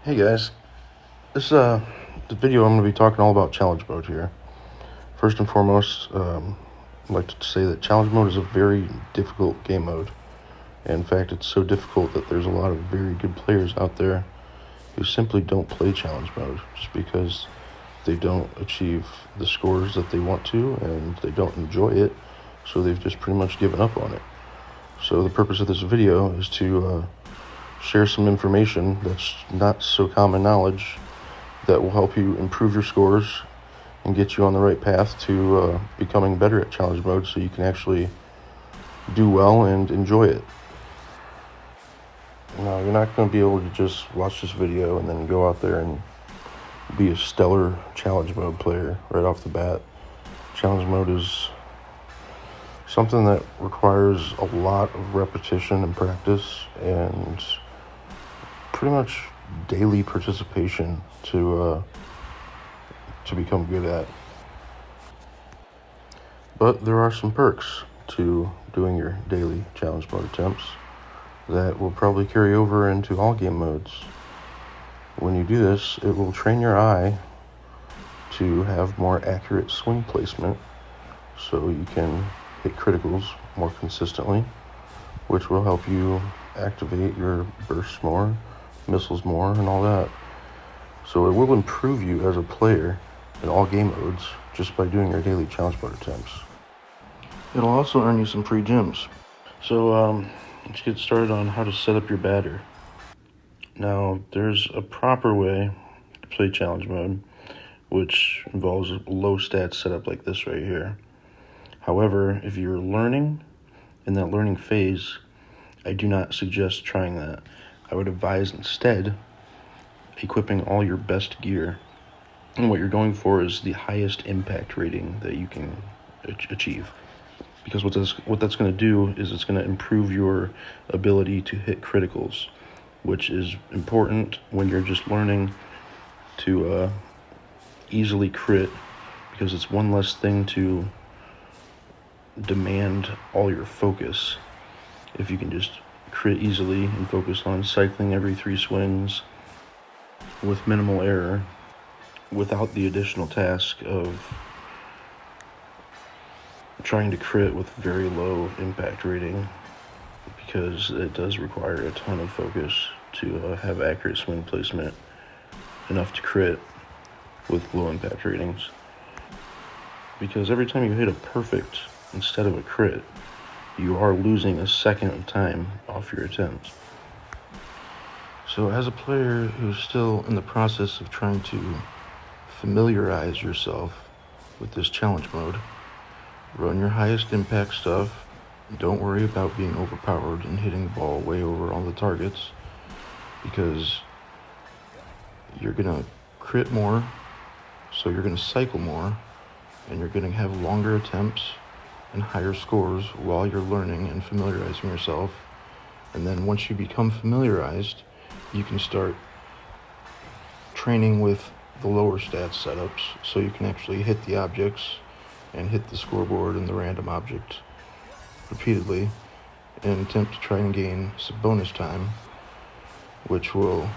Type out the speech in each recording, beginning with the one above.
Hey guys, the video I'm going to be talking all about challenge mode here. First and foremost, I'd like to say that challenge mode is a very difficult game mode. And in fact, it's so difficult that there's a lot of very good players out there who simply don't play challenge mode just because they don't achieve the scores that they want to and they don't enjoy it, so they've just pretty much given up on it. So the purpose of this video is to share some information that's not so common knowledge that will help you improve your scores and get you on the right path to becoming better at challenge mode so you can actually do well and enjoy it. Now, you're not going to be able to just watch this video and then go out there and be a stellar challenge mode player right off the bat. Challenge mode is something that requires a lot of repetition and practice and pretty much daily participation to become good at. But there are some perks to doing your daily challenge mode attempts that will probably carry over into all game modes. When you do this, it will train your eye to have more accurate swing placement so you can hit criticals more consistently, which will help you activate your bursts more, missiles more, and all that. So it will improve you as a player in all game modes just by doing your daily challenge mode attempts. It'll also earn you some free gems. So let's get started on how to set up your batter. Now, there's a proper way to play challenge mode, which involves a low stat setup like this right here. However, if you're learning in that learning phase, I do not suggest trying that. I would advise instead equipping all your best gear. And what you're going for is the highest impact rating that you can achieve. Because what that's going to do is it's going to improve your ability to hit criticals, which is important when you're just learning to easily crit, because it's one less thing to demand all your focus. If you can just crit easily and focus on cycling every 3 swings with minimal error without the additional task of trying to crit with very low impact rating, because it does require a ton of focus to have accurate swing placement enough to crit with low impact ratings. Because every time you hit a perfect instead of a crit, you are losing a second of time off your attempts. So as a player who's still in the process of trying to familiarize yourself with this challenge mode, run your highest impact stuff. Don't worry about being overpowered and hitting the ball way over all the targets, because you're going to crit more, so you're going to cycle more, and you're going to have longer attempts and higher scores while you're learning and familiarizing yourself. And then once you become familiarized, you can start training with the lower stats setups so you can actually hit the objects and hit the scoreboard and the random object repeatedly and attempt to try and gain some bonus time, which will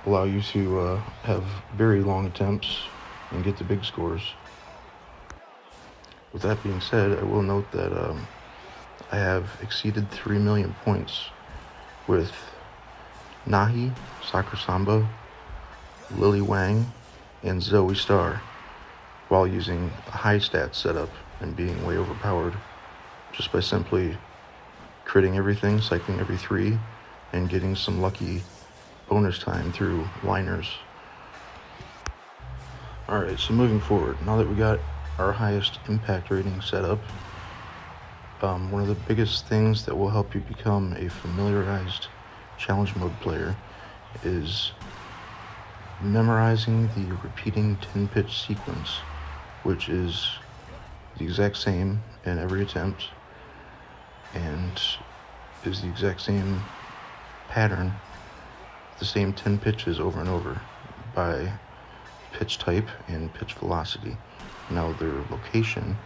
allow you to have very long attempts and get the big scores. With that being said, I will note that I have exceeded 3 million points with Nahi, Soccer Samba, Lily Wang, and Zoe Star while using a high stat setup and being way overpowered just by simply critting everything, cycling every 3, and getting some lucky bonus time through liners. Alright, so moving forward, now that we got our highest impact rating set up, one of the biggest things that will help you become a familiarized challenge mode player is memorizing the repeating 10-pitch sequence, which is the exact same in every attempt and is the exact same pattern, the same 10 pitches over and over by pitch type and pitch velocity. Now their location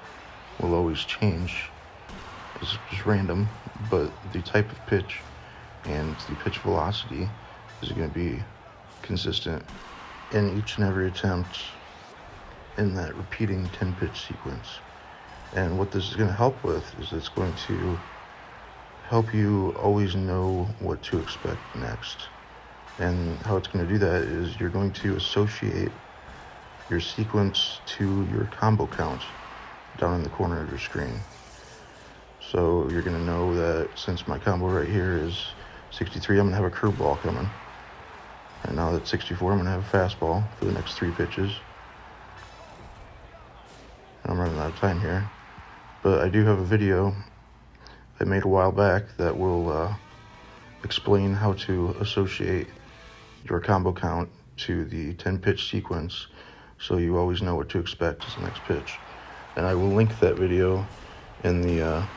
will always change. It's just random, but the type of pitch and the pitch velocity is going to be consistent in each and every attempt in that repeating 10-pitch sequence. And what this is going to help with is it's going to help you always know what to expect next. And how it's going to do that is you're going to associate your sequence to your combo count down in the corner of your screen. So you're going to know that since my combo right here is 63, I'm going to have a curveball coming. And now that 64, I'm going to have a fastball for the next 3 pitches. And I'm running out of time here. But I do have a video I made a while back that will explain how to associate your combo count to the 10-pitch sequence so you always know what to expect as the next pitch. And I will link that video in the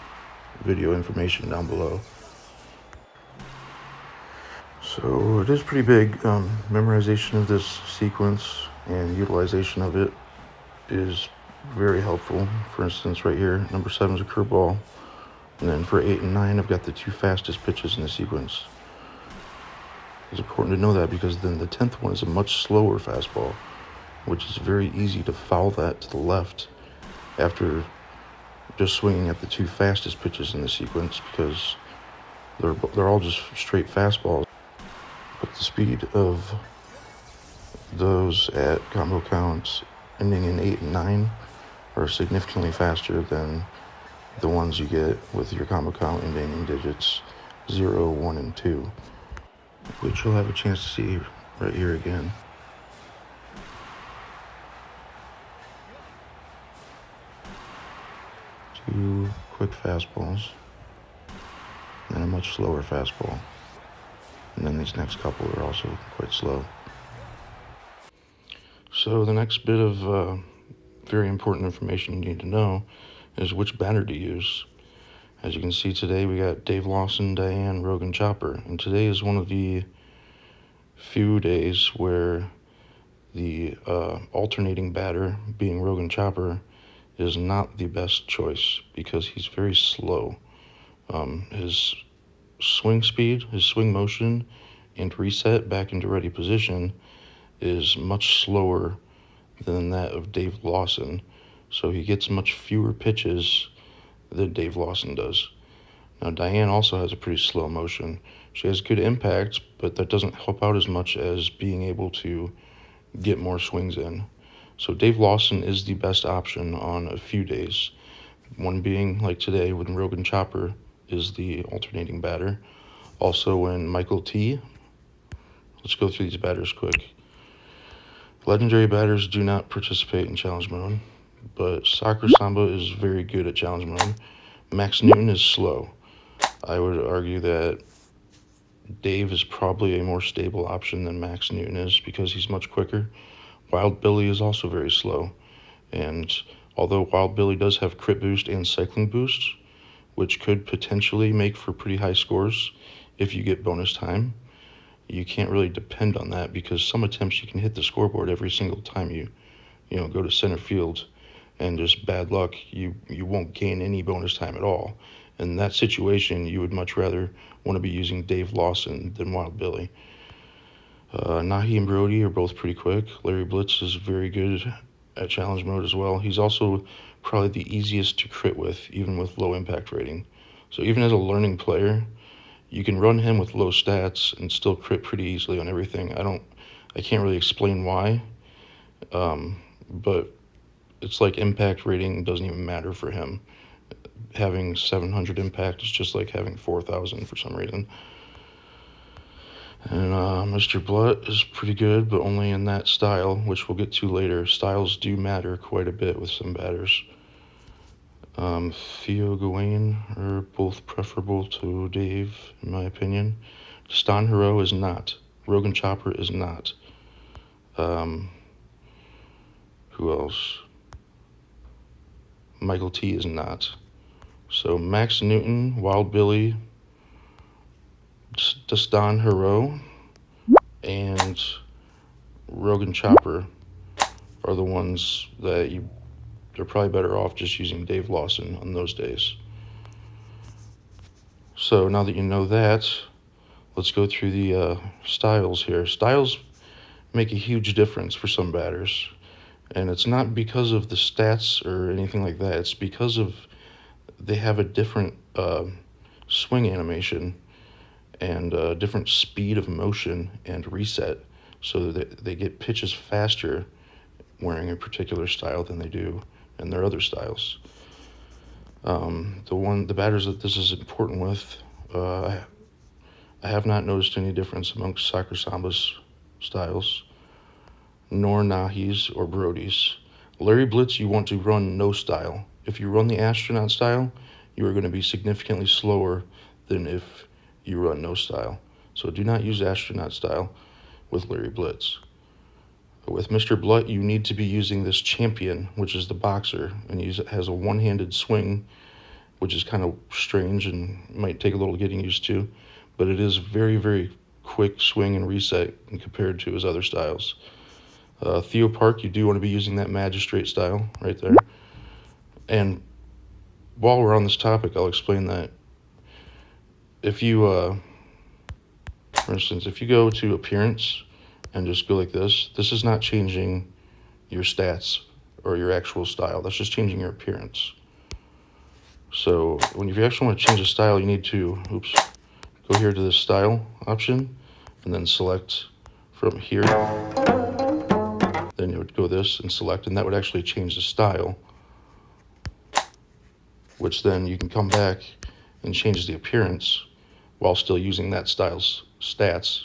video information down below. So it is pretty big. Memorization of this sequence and utilization of it is very helpful. For instance, right here, number 7 is a curveball. And then for 8 and 9, I've got the 2 fastest pitches in the sequence. It's important to know that because then the 10th one is a much slower fastball, which is very easy to foul that to the left after just swinging at the 2 fastest pitches in the sequence because they're all just straight fastballs. But the speed of those at combo counts ending in 8 and 9 are significantly faster than the ones you get with your combo count ending in digits 0, 1, and 2, which you'll have a chance to see right here again. Two quick fastballs, then a much slower fastball, and then these next couple are also quite slow. So the next bit of very important information you need to know is which batter to use. As you can see today, we got Dave Lawson, Diane, Rogan, Chopper, and today is one of the few days where the alternating batter, being Rogan Chopper, is not the best choice because he's very slow. His swing speed, his swing motion, and reset back into ready position is much slower than that of Dave Lawson. So he gets much fewer pitches than Dave Lawson does. Now, Diane also has a pretty slow motion. She has good impact, but that doesn't help out as much as being able to get more swings in. So Dave Lawson is the best option on a few days. One being like today when Rogan Chopper is the alternating batter. Also when Michael T. Let's go through these batters quick. Legendary batters do not participate in challenge mode, but Soccer Samba is very good at challenge mode. Max Newton is slow. I would argue that Dave is probably a more stable option than Max Newton is because he's much quicker. Wild Billy is also very slow. And although Wild Billy does have crit boost and cycling boost, which could potentially make for pretty high scores if you get bonus time, you can't really depend on that because some attempts you can hit the scoreboard every single time you go to center field, and just bad luck, you won't gain any bonus time at all. In that situation, you would much rather want to be using Dave Lawson than Wild Billy. Nahi and Brody are both pretty quick. Larry Blitz is very good at challenge mode as well. He's also probably the easiest to crit with, even with low impact rating. So even as a learning player, you can run him with low stats and still crit pretty easily on everything. I can't really explain why, but it's like impact rating doesn't even matter for him. Having 700 impact is just like having 4,000 for some reason. And Mr. Blutt is pretty good, but only in that style, which we'll get to later. Styles do matter quite a bit with some batters. Theo Gawain are both preferable to Dave, in my opinion. Stan Hero is not. Rogan Chopper is not. Who else? Michael T is not. So Max Newton, Wild Billy, Stan Hero, and Rogan Chopper are the ones that they're probably better off just using Dave Lawson on those days. So now that you know that, let's go through the styles here. Styles make a huge difference for some batters. And it's not because of the stats or anything like that. It's because of they have a different swing animation and different speed of motion and reset, so that they get pitches faster wearing a particular style than they do in their other styles. The batters that this is important with, I have not noticed any difference amongst Soccer Samba's styles, nor Nahi's or Brody's. Larry Blitz, you want to run no style. If you run the astronaut style, you are going to be significantly slower than if you run no style. So do not use astronaut style with Larry Blitz. With Mr. Blutt, you need to be using this champion, which is the boxer, and he has a one-handed swing, which is kind of strange and might take a little getting used to, but it is very, very quick swing and reset compared to his other styles. Theo Park, you do want to be using that magistrate style right there. And while we're on this topic, I'll explain that if you, for instance, if you go to appearance and just go like this is not changing your stats or your actual style. That's just changing your appearance. So if you actually want to change the style, you need to, go here to this style option and then select from here. Then you would go this and select, and that would actually change the style, which then you can come back and change the appearance while still using that style's stats,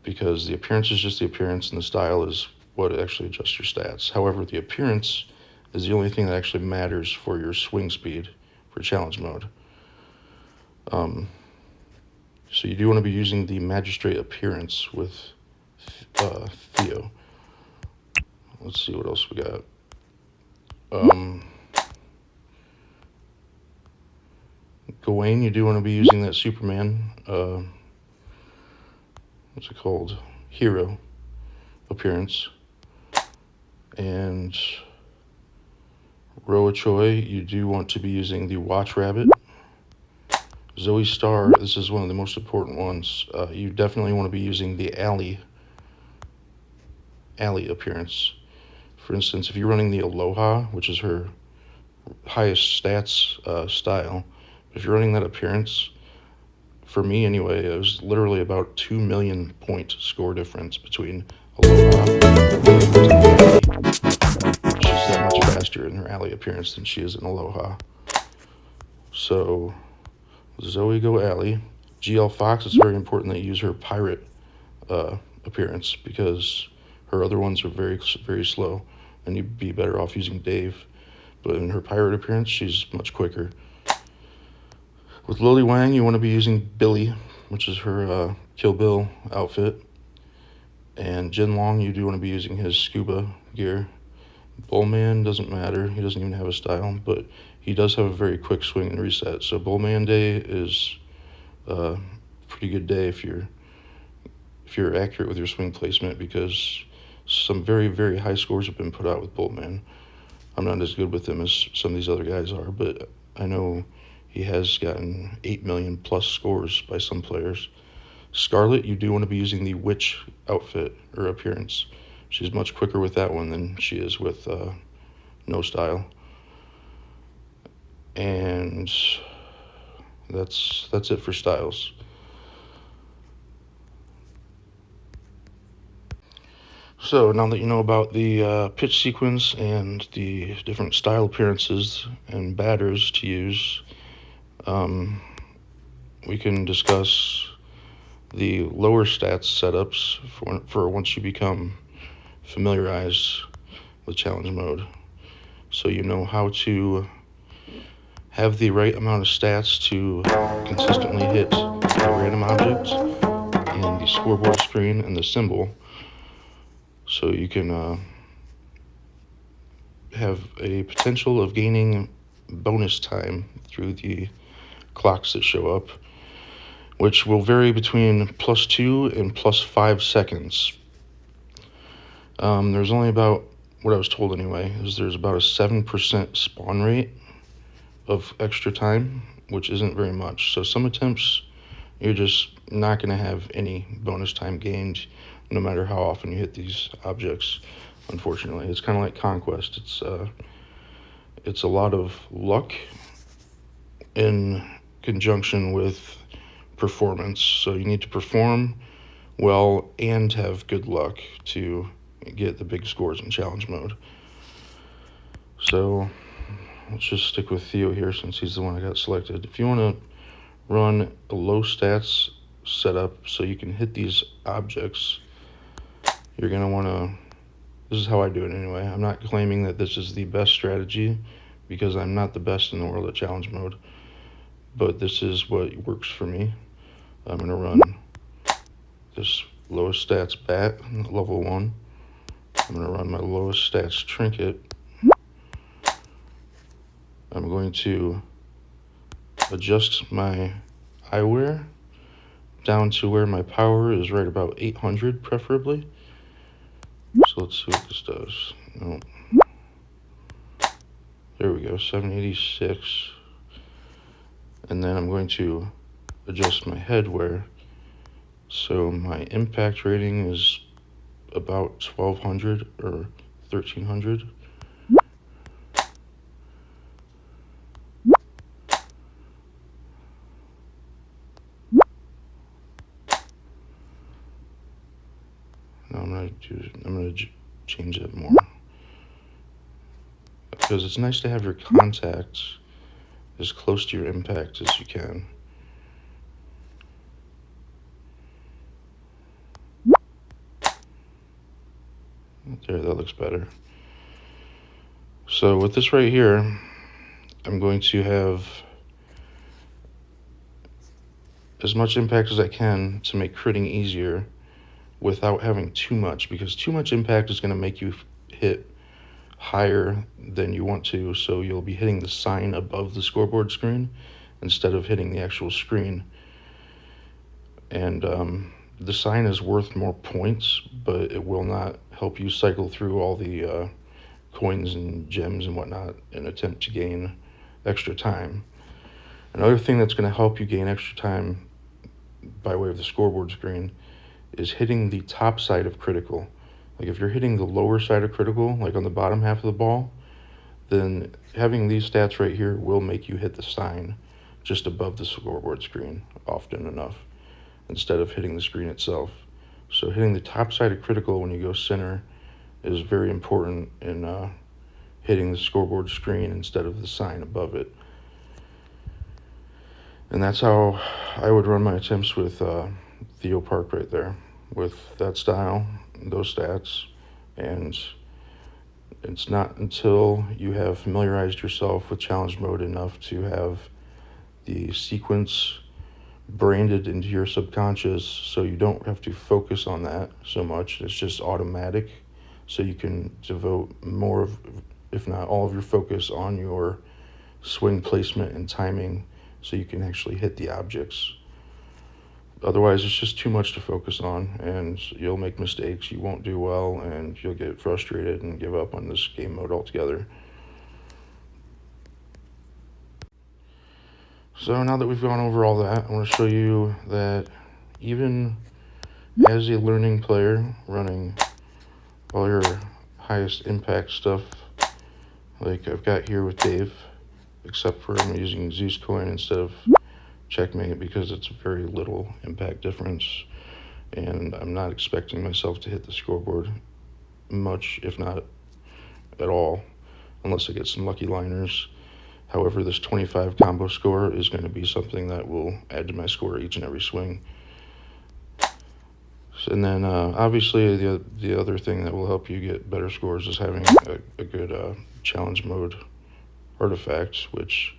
because the appearance is just the appearance and the style is what actually adjusts your stats. However, the appearance is the only thing that actually matters for your swing speed for challenge mode. So you do want to be using the magistrate appearance with Theo. Let's see what else we got. Gawain, you do want to be using that Superman, what's it called? Hero appearance. And Roa Choi, you do want to be using the Watch Rabbit. Zoe Starr, this is one of the most important ones. You definitely want to be using the Alley appearance. For instance, if you're running the Aloha, which is her highest stats style, if you're running that appearance, for me anyway, it was literally about 2 million point score difference between Aloha and Alley. She's that much faster in her Alley appearance than she is in Aloha. So Zoe go Alley. GL Fox, it's very important that you use her pirate appearance, because her other ones are very, very slow, and you'd be better off using Dave. But in her pirate appearance, she's much quicker. With Lily Wang, you want to be using Billy, which is her Kill Bill outfit. And Jin Long, you do want to be using his scuba gear. Bullman doesn't matter. He doesn't even have a style, but he does have a very quick swing and reset. So Bullman Day is a pretty good day if you're accurate with your swing placement, because some very, very high scores have been put out with Bullman. I'm not as good with him as some of these other guys are, but I know he has gotten 8 million plus scores by some players. Scarlet, you do want to be using the Witch outfit or appearance. She's much quicker with that one than she is with no style. And that's it for styles. So now that you know about the pitch sequence and the different style appearances and batters to use, we can discuss the lower stats setups for once you become familiarized with challenge mode. So you know how to have the right amount of stats to consistently hit the random object and the scoreboard screen and the symbol, so you can have a potential of gaining bonus time through the clocks that show up, which will vary between +2 and +5 seconds. There's only about, what I was told anyway, is there's about a 7% spawn rate of extra time, which isn't very much. So some attempts you're just not going to have any bonus time gained no matter how often you hit these objects. Unfortunately, it's kind of like Conquest. It's a lot of luck in conjunction with performance. So you need to perform well and have good luck to get the big scores in challenge mode. So let's just stick with Theo here since he's the one I got selected. If you want to run a low stats setup so you can hit these objects, you're going to want to, this is how I do it anyway. I'm not claiming that this is the best strategy because I'm not the best in the world at challenge mode, but this is what works for me. I'm going to run this lowest stats bat, level 1. I'm going to run my lowest stats trinket. I'm going to adjust my eyewear down to where my power is right about 800 preferably. So let's see what this does. Oh. There we go, 786. And then I'm going to adjust my headwear. So my impact rating is about 1200 or 1300. Now I'm gonna change it more because it's nice to have your contacts as close to your impact as you can. There, that looks better. So with this right here, I'm going to have as much impact as I can to make critting easier without having too much, because too much impact is going to make you hit higher than you want to, so you'll be hitting the sign above the scoreboard screen instead of hitting the actual screen. And the sign is worth more points, but it will not help you cycle through all the coins and gems and whatnot in an attempt to gain extra time. Another thing that's going to help you gain extra time by way of the scoreboard screen is hitting the top side of critical. Like if you're hitting the lower side of critical, like on the bottom half of the ball, then having these stats right here will make you hit the sign just above the scoreboard screen often enough instead of hitting the screen itself. So hitting the top side of critical when you go center is very important in hitting the scoreboard screen instead of the sign above it. And that's how I would run my attempts with Theo Park right there, with that style, those stats. And it's not until you have familiarized yourself with challenge mode enough to have the sequence branded into your subconscious so you don't have to focus on that so much. It's just automatic, so you can devote more of, if not all of your focus on your swing placement and timing so you can actually hit the objects. Otherwise, it's just too much to focus on, and you'll make mistakes, you won't do well, and you'll get frustrated and give up on this game mode altogether. So now that we've gone over all that, I want to show you that even as a learning player running all your highest impact stuff, like I've got here with Dave, except for I'm using Zeus coin instead of checkmate because it's very little impact difference, and I'm not expecting myself to hit the scoreboard much, if not at all, unless I get some lucky liners. However, this 25 combo score is going to be something that will add to my score each and every swing. And then obviously the other thing that will help you get better scores is having a good challenge mode artifact, which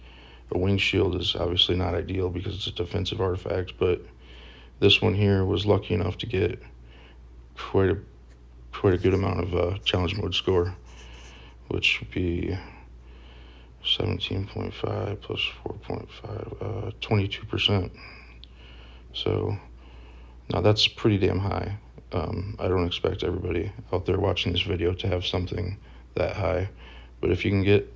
a wing shield is obviously not ideal because it's a defensive artifact, but this one here was lucky enough to get quite a good amount of challenge mode score, which would be 17.5 plus 4.5, 22%. So now that's pretty damn high. I don't expect everybody out there watching this video to have something that high, but if you can get,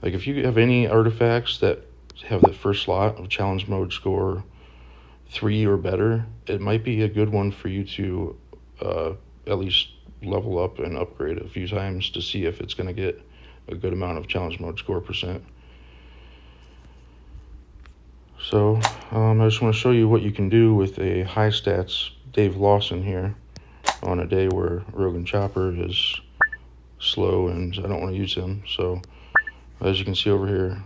like if you have any artifacts that have the first slot of challenge mode score 3 or better, it might be a good one for you to at least level up and upgrade a few times to see if it's going to get a good amount of challenge mode score percent. So I just want to show you what you can do with a high stats Dave Lawson here on a day where Rogan Chopper is slow and I don't want to use him. So as you can see over here,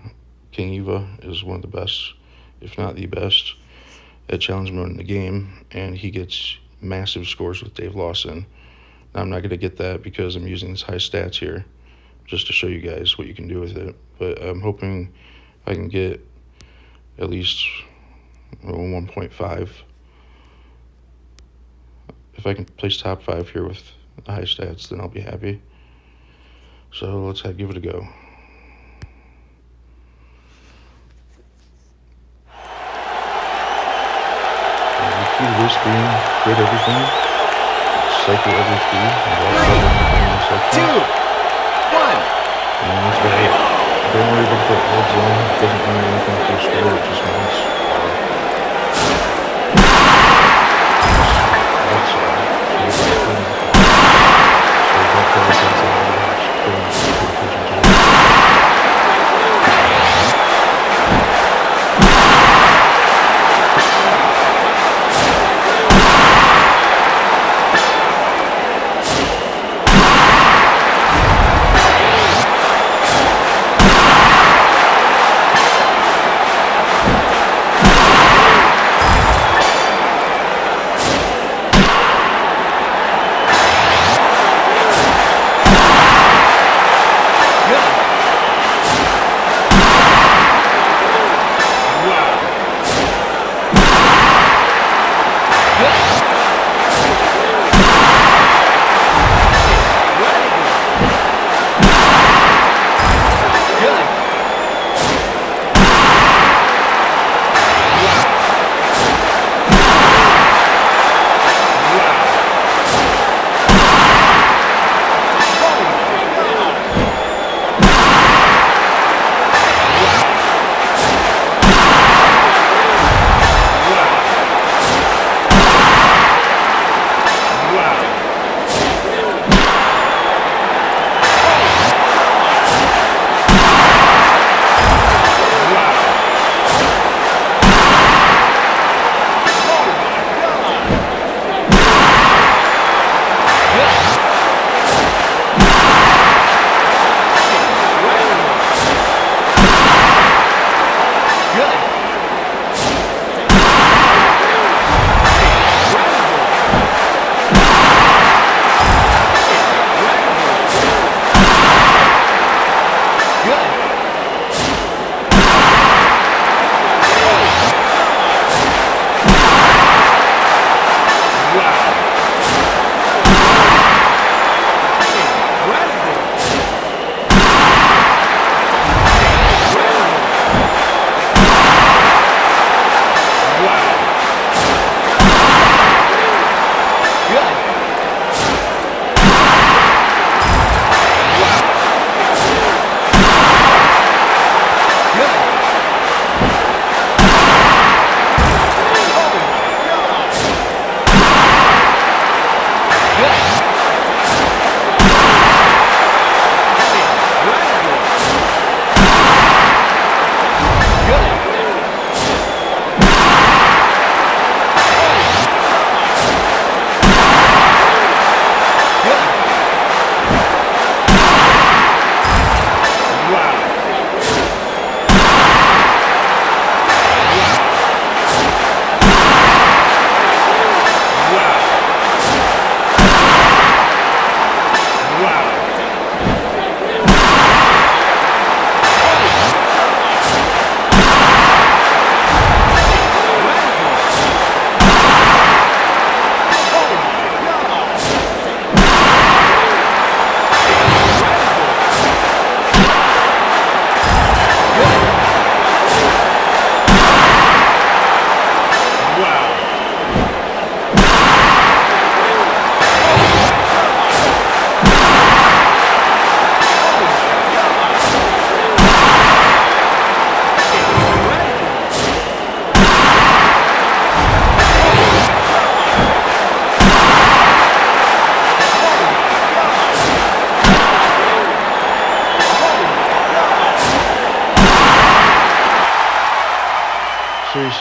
King Eva is one of the best, if not the best, at challenge mode in the game, and he gets massive scores with Dave Lawson. Now, I'm not going to get that because I'm using these high stats here just to show you guys what you can do with it, but I'm hoping I can get at least 1.5. If I can place top 5 here with the high stats, then I'll be happy. So let's give it a go. Key to this being crit everything, cycle every feed, and 2, 1. And that's about it. Don't worry about the red zone. It doesn't mean anything for your score. It just means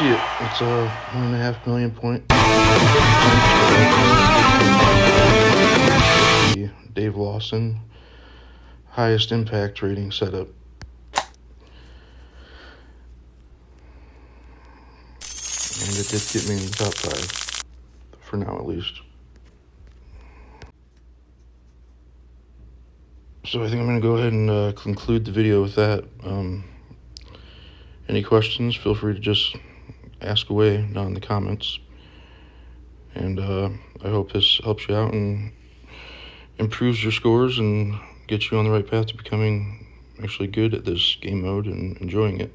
see it. It's a 1.5 million point. The Dave Lawson highest impact rating setup. And it did get me in the top 5, for now at least. So I think I'm going to go ahead and conclude the video with that. Any questions, feel free to just ask away down in the comments. And I hope this helps you out and improves your scores and gets you on the right path to becoming actually good at this game mode and enjoying it.